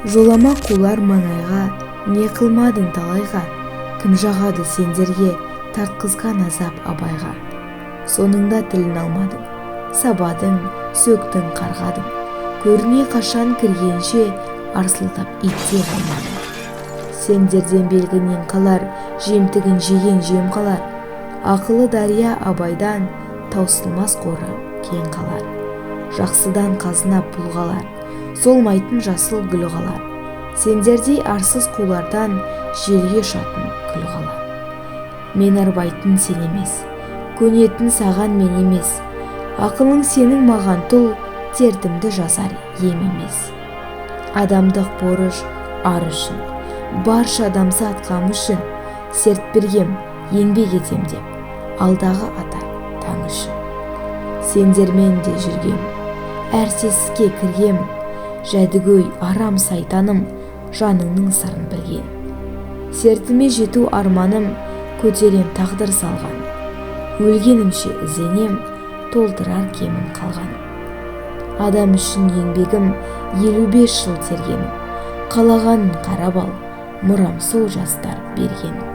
жолама қулар маңайға, не қылмадың талайға, кім жағады сендерге тартқызған азап абайға. Соныңда тілін алмадың, сабадың, сөктің, қарғадың, көріне қашан кіргенше арсылдап итте қалмадың. Сендерден белгінен қалар, жемтігін жеген жем қалар, ақылы дария абайдан таусылмас қоры кең қалар. Жақсыдан қазына пұл қалар, солмайтын жасыл гүл қалар. Сендердей арсыз қулардан желге ұшатын күл қалар. Мен арбайтын сен емес, көнетін саған мен емес, ақылың сенің маған тұл, дертімді жазар ем емес. Адамдық борыш ар үшін, барша адамзат қам үшін, серт бергем, еңбек етем деп, алдағы атар таң үшін. Сендермен де жүргем, әр сесікке кіргем, жәдігөй арам сайтаным, жаныңның сырын білген. Сертіме жету арманым, көтерем тағдыр салған, өлгенімше ізденем, толтырар кемім қалған. Адам үшін еңбегім 55 жыл тергенім, қалағанын қарап ал, мұрам сол жастар бергенім.